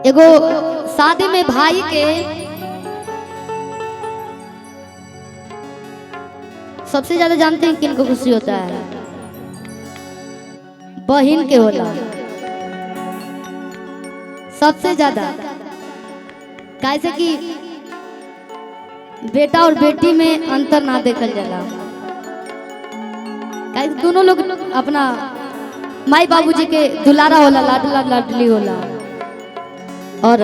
एगो शादी में भाई के सबसे ज्यादा जानते हैं किनको खुशी होता है? बहन के होला सबसे ज्यादा। कैसे कि बेटा और बेटी में अंतर ना देखल जाला। दोनों लोग अपना माई बाबूजी के दुलारा होला, लाडला लाडली होला। और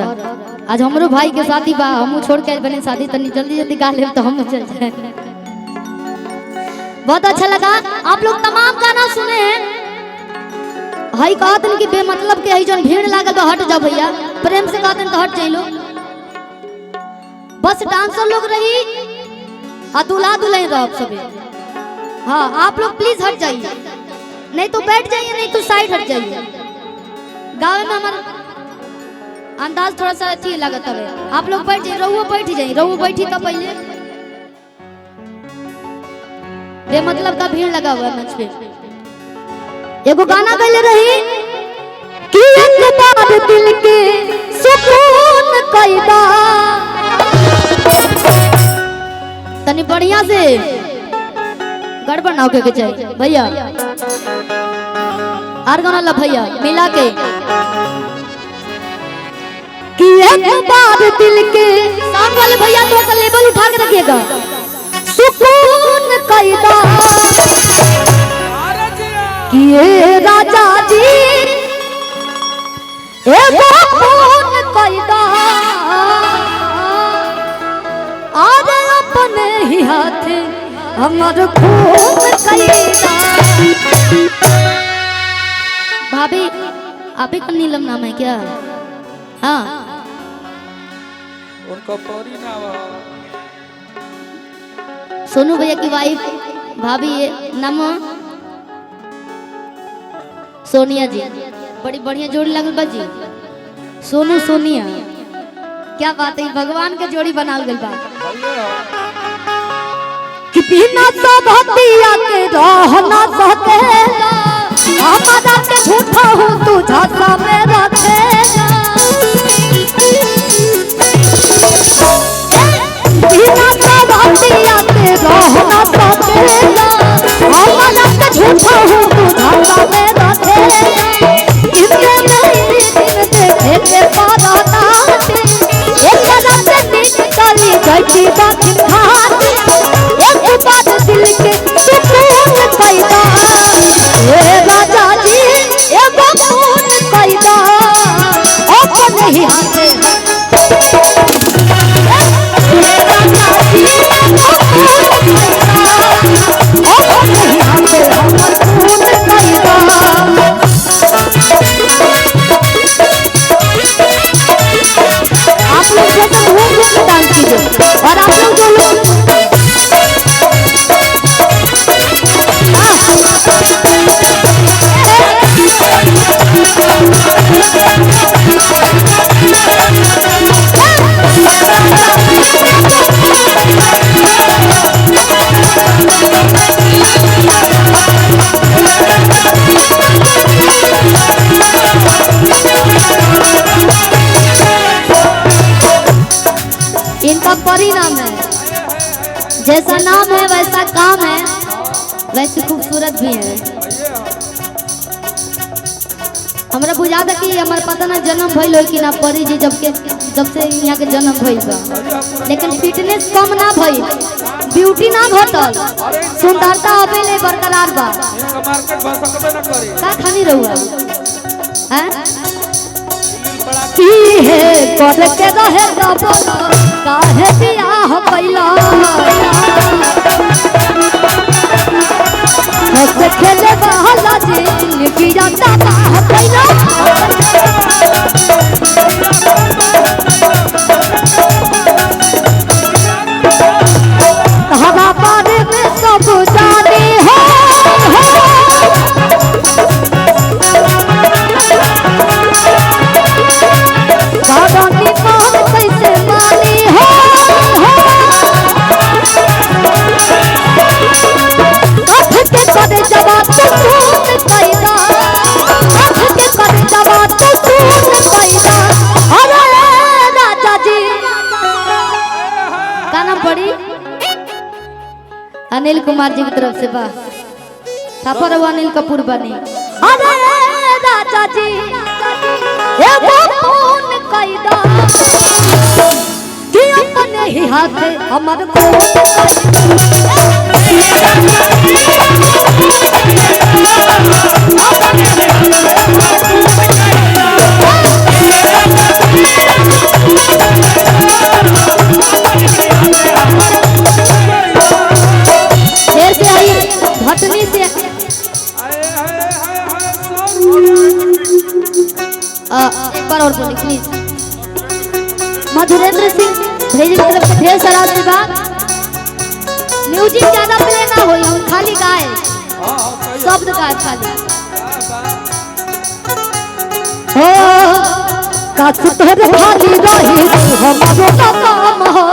आज हमरो भाई के शादी बा, हमू छोड़ के बने शादी, तनी जल्दी जल्दी गा ले तो हम चल जाए। बहुत अच्छा लगा। आप लोग तमाम गाना सुने हैं। हई कहतन कि बेमतलब के हई जन भीड़ लागल तो हट जा भैया, प्रेम से कहतन तो हट जाइलो। बस डांसर लोग रही आ दूल्हा दुल्हन रह सबे। हाँ आप लोग प्लीज हट जाइए, नहीं तो बैठ जाइए, नहीं तो साइड हट जाइए। गाँव में हमारा अंदाज थोड़ा सा अच्छी लागत है। आप लोग बैठ जाइए, रहुआ बैठ जाइए, रहुआ बैठी तो पहले बेमतलब का भीड़ लगा हुआ है मंच पे। एगो गाना गले रही कि एक बार दिल के सुकून कैदा, तनी बढ़िया से गड़बड़ ना होके चाहिए भैया। आर गाना ला भैया मिला के कि एक बार दिल के साउंड वाले भैया थोड़ा सा लेवल उठा के रखिएगा। सुकून कैदा कि ये राजा जी एगो खून कैदा, आज अपने ही हाथ हमर खून कैदा। भाभी आप ही का नीलम नाम है क्या? हाँ उनका परी नाम सोनू भैया की वाइफ भाभी ये नाम सोनिया जी। बड़ी बढ़िया जोड़ी लगल बा जी, सोनू सोनिया। क्या बात है, भगवान के जोड़ी बनाल गइल बा। कि बिना सबतिया के रहना सकेला, हमारा के झूठा हूँ तू झांसा में रखेला। बिना सबतिया के रहना सकेला, हमारा के झूठा हूँ तू झांसा में रखेला। इनके नहीं दिन देखे के पारा नाचे, एक रात निकली गई बाकी खाते। एक बात दिल के सुकून कैदा, ए राजा जी एगो खून कैदा, अपने ही हाथे। ए राजा जी एगो खून कैदा, अपने ही हाथे हमर खून कैदा। आप लोग जैसे घूम घूम के डांस कीजिए। और आप लोग जो लोग इनका परिणाम है, जैसा नाम है वैसा काम है, वैसे खूबसूरत भी है। हमरा बुझा था कि हमारे पता ना जन्म भइल हो कि ना परी जी जब से यहाँ के जन्म भइल बा, लेकिन फिटनेस कम ना भइल, ब्यूटी ना घटल, सुंदरता अबे बरकरार बा। का खानी रहुआ हैं की है कर के रहे तब काहे बियाह कैला, बस खेले वाला जिंदगी जाता बाह कैला। हवा बारे में सब जाने हो, बारानी मान कैसे मानी हो, कथ के करे जवाब सुकून कैदा। अनिल कुमार जी की तरफ से बा थापर अनिल कपूर बनी। अरे राजा जी ये फोन कैदा कि अपने ही हाथ हमर को घटनी से एक बार और बोलिए प्लीज। मधुरेंद्र सिंह भेजी की तरफ से ढेर सारा आशीर्वाद। म्यूजिक ज्यादा प्ले ना हो, हम खाली गाए शब्द गाए खाली। हो काश तोहरे खाली रही हमारो काम हो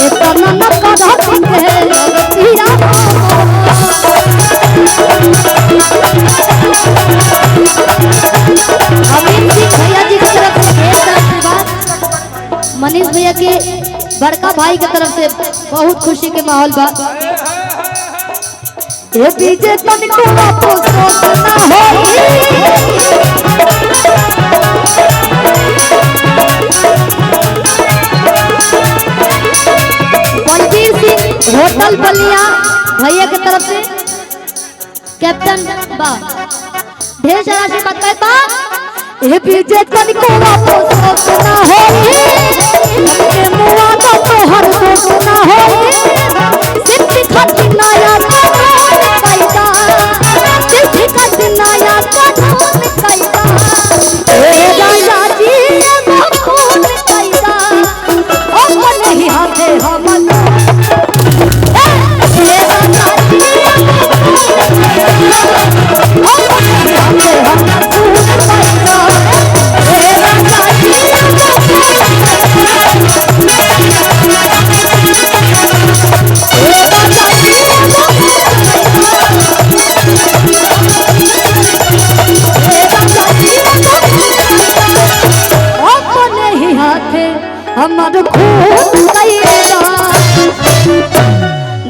इतना न करा के पिया अमीन जी भैया जी की तरफ से ढेर आशीर्वाद। मनीष भैया के बड़का भाई की तरफ से बहुत खुशी के माहौल बा। ये डीजे तनिको आपको सोचना होगी बलबीर सिंह होटल बलिया भैया की तरफ से कैप्टन बा ढेर सारा से बता ये डीजे तनिको आपको सोचना होगी हमके मुआ तो हर सोचना होगी सिर्फ खाती नया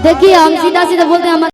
देखिए हम सीधा सीधा बोलते हैं।